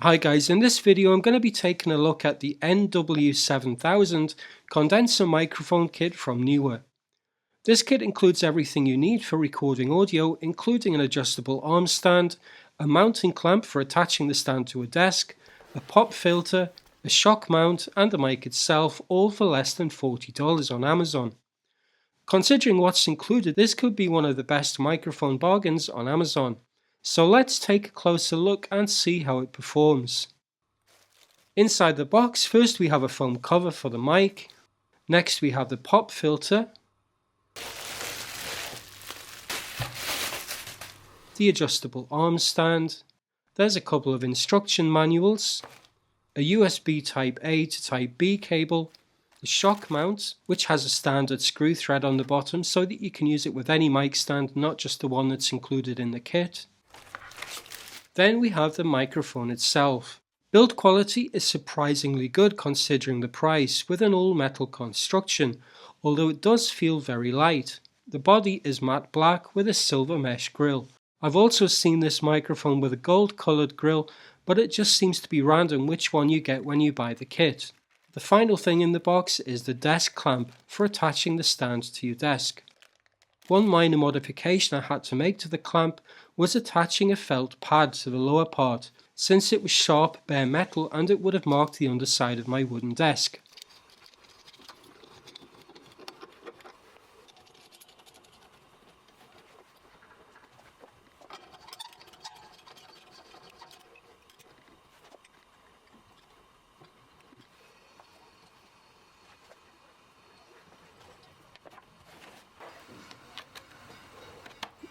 Hi guys, in this video I'm going to be taking a look at the NW-7000 condenser microphone kit from Neewer. This kit includes everything you need for recording audio, including an adjustable arm stand, a mounting clamp for attaching the stand to a desk, a pop filter, a shock mount and the mic itself, all for less than $40 on Amazon. Considering what's included, this could be one of the best microphone bargains on Amazon. So let's take a closer look and see how it performs. Inside the box, first we have a foam cover for the mic. Next we have the pop filter, the adjustable arm stand. There's a couple of instruction manuals, a USB Type A to Type B cable, the shock mount, which has a standard screw thread on the bottom so that you can use it with any mic stand, not just the one that's included in the kit. Then we have the microphone itself. Build quality is surprisingly good considering the price, with an all-metal construction, although it does feel very light. The body is matte black with a silver mesh grille. I've also seen this microphone with a gold coloured grille, but it just seems to be random which one you get when you buy the kit. The final thing in the box is the desk clamp for attaching the stand to your desk. One minor modification I had to make to the clamp was attaching a felt pad to the lower part, since it was sharp bare metal and it would have marked the underside of my wooden desk.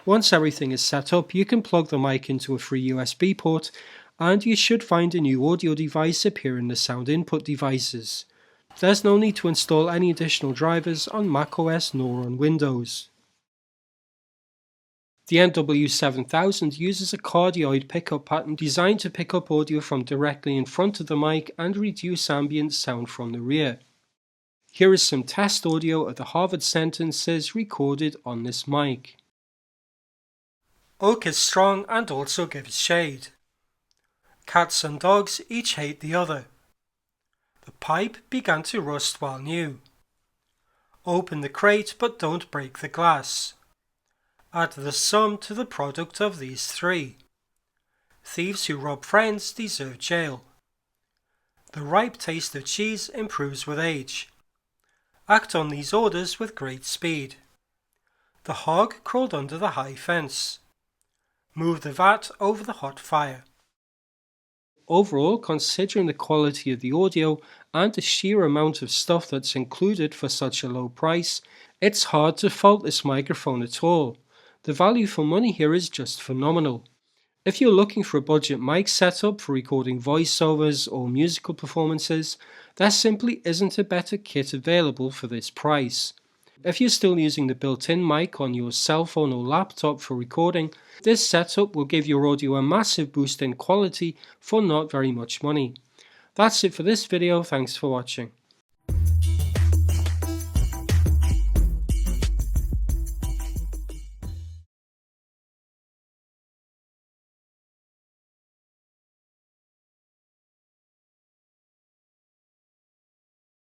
Once everything is set up, you can plug the mic into a free USB port and you should find a new audio device appear in the sound input devices. There's no need to install any additional drivers on macOS nor on Windows. The NW-7000 uses a cardioid pickup pattern designed to pick up audio from directly in front of the mic and reduce ambient sound from the rear. Here is some test audio of the Harvard sentences recorded on this mic. Oak is strong and also gives shade. Cats and dogs each hate the other. The pipe began to rust while new. Open the crate but don't break the glass. Add the sum to the product of these three. Thieves who rob friends deserve jail. The ripe taste of cheese improves with age. Act on these orders with great speed. The hog crawled under the high fence. Move the vat over the hot fire. Overall, considering the quality of the audio and the sheer amount of stuff that's included for such a low price, it's hard to fault this microphone at all. The value for money here is just phenomenal. If you're looking for a budget mic setup for recording voiceovers or musical performances, there simply isn't a better kit available for this price. If you're still using the built-in mic on your cell phone or laptop for recording, this setup will give your audio a massive boost in quality for not very much money. That's it for this video, thanks for watching.